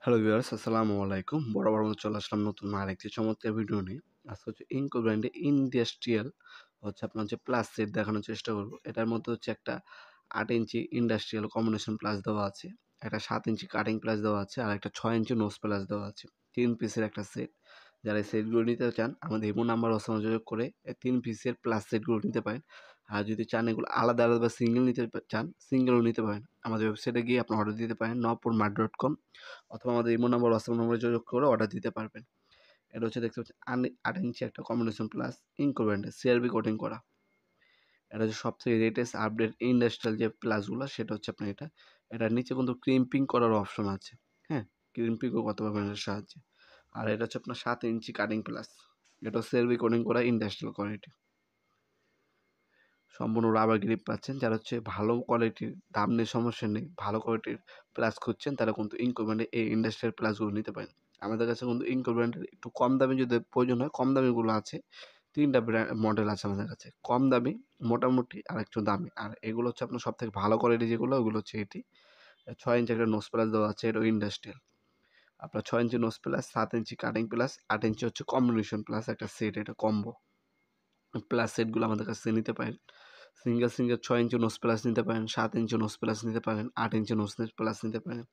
Hello viewers, আসসালামু আলাইকুম। বরাবর মতো চলে আসলাম নতুন আরেকটি চমৎকার ভিডিও নিয়ে। আজকে হচ্ছে ইনকো ব্র্যান্ডে ইন্ডাস্ট্রিয়াল আপনার প্লাস সেট দেখানোর চেষ্টা করব। এটার মধ্যে হচ্ছে একটা ৮ ইঞ্চি ইন্ডাস্ট্রিয়াল কম্বিনেশন প্লাস দেওয়া আছে, একটা ৭ ইঞ্চি কাটিং প্লাস দেওয়া আছে, আর একটা ৬ ইঞ্চি নোজ প্লাস দেওয়া আছে। ৩ পিসের একটা সেট। যারা এই সেটগুলো নিতে চান আমাদের ইমো নাম্বার যোগাযোগ করে এই ৩ পিসের প্লাস সেটগুলো নিতে পারেন। আর যদি চান এগুলো আলাদা, আলাদা বা সিঙ্গেল নিতে চান, সিঙ্গেলও নিতে পারেন। আমাদের ওয়েবসাইটে গিয়ে আপনি অর্ডার দিতে পারেন nopurmart.com, অথবা আমাদের ইমো নাম্বার, হোয়াটসঅ্যাপ নাম্বারে যোগাযোগ করে অর্ডার দিতে পারবেন। এটা হচ্ছে দেখতে পাচ্ছেন ৮ ইঞ্চি একটা কম্বিনেশন প্লাস ইনকো ব্র্যান্ডের সিআরবি কোটিং করা। এটা হচ্ছে সবথেকে লেটেস্ট আপডেট ইন্ডাস্ট্রিয়াল যে প্লাসগুলো, সেটা হচ্ছে আপনার এটা। এটার নিচে কিন্তু ক্রিম্পিং করার অপশন আছে। হ্যাঁ, ক্রিম্পিংও করতে পারবেন এর সাহায্যে। আর এটা হচ্ছে আপনার ৭ ইঞ্চি কাটিং প্লাস। এটা সিআরবি কোটিং করা ইন্ডাস্ট্রিয়াল কোয়ালিটি। সম্পূর্ণ রাবার গ্রিপ পাচ্ছেন। যারা হচ্ছে ভালো কোয়ালিটির, দাম নিয়ে সমস্যা নেই, ভালো কোয়ালিটির প্লাস খুঁজছেন, তারা কিন্তু ইনকো ব্র্যান্ডের এই ইন্ডাস্ট্রিয়াল প্লাসগুলো নিতে পারেন। আমাদের কাছে কিন্তু ইনকো ব্র্যান্ডের একটু কম দামি যদি প্রয়োজন হয়, কম দামিগুলো আছে। ৩ টা মডেল আছে আমাদের কাছে। কম দামি, মোটামুটি, আর একটু দামি। আর এগুলো হচ্ছে আপনার সবথেকে ভালো কোয়ালিটি যেগুলো, ওগুলো হচ্ছে এটি। ৬ ইঞ্চি একটা নোজ প্লাস দেওয়া আছে, এটাও ইন্ডাস্ট্রিয়াল। আপনার ৬ ইঞ্চি নোজ প্লাস, ৭ ইঞ্চি কাটিং প্লাস, ৮ ইঞ্চি হচ্ছে কম্বিনেশন প্লাস একটা সেট, এটা কম্বো। প্লাস সেটগুলো আমাদের কাছ থেকে নিতে পারেন। সিঙ্গেল, সিঙ্গেল ৬ ইঞ্চি নোজ প্লাস নিতে পারেন, ৭ ইঞ্চি নোজ প্লাস নিতে পারেন, ৮ ইঞ্চি নোজ প্লাস নিতে পারেন।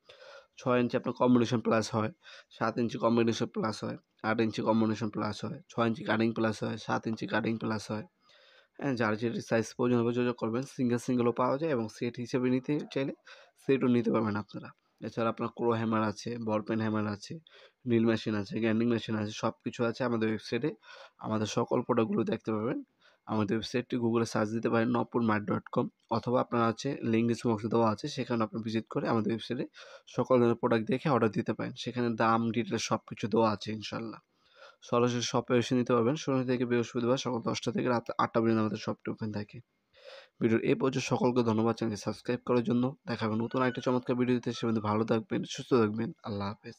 ৬ ইঞ্চি আপনার কম্বিনেশন প্লাস হয়, ৭ ইঞ্চি কম্বিনেশন প্লাস হয়, ৮ ইঞ্চি কম্বিনেশন প্লাস হয়, ৬ ইঞ্চি কাটিং প্লাস হয়, ৭ ইঞ্চি কাটিং প্লাস হয়। হ্যাঁ, যার যেটি সাইজ প্রয়োজন হবে যোগাযোগ করবেন। সিঙ্গেল, সিঙ্গেলও পাওয়া যায় এবং সেট হিসেবে নিতে চাইলে সেটও নিতে পারবেন আপনারা। এছাড়া আপনার ক্রো হ্যামার আছে, বল পেন হ্যামার আছে, ড্রিল মেশিন আছে, গ্রাইন্ডিং মেশিন আছে, সব কিছু আছে আমাদের ওয়েবসাইটে। আমাদের সকল প্রোডাক্টগুলো দেখতে পাবেন। আমাদের ওয়েবসাইটটি গুগলে সার্চ দিতে পারেন nopurmart.com, অথবা আপনারা হচ্ছে লিঙ্ক ডিসক্রিপশন বক্সে দেওয়া আছে, সেখানে আপনি ভিজিট করে আমাদের ওয়েবসাইটে সকল ধরনের প্রোডাক্ট দেখে অর্ডার দিতে পারেন। সেখানে দাম, ডিটেইলস সব কিছু দেওয়া আছে ইনশাআল্লাহ। সরাসরি শপে এসে নিতে পারবেন। শনি থেকে বৃহস্পতিবার সকাল ১০টা থেকে রাত ৮টা পর্যন্ত আমাদের শপটি ওপেন থাকে। ভিডিওর এই পর্যন্ত সকলকে ধন্যবাদ, চ্যানেলটি সাবস্ক্রাইব করার জন্য। দেখা হবে নতুন আরেকটা চমৎকার ভিডিওতে। সে পর্যন্ত ভালো থাকবেন, সুস্থ থাকবেন। আল্লাহ হাফেজ।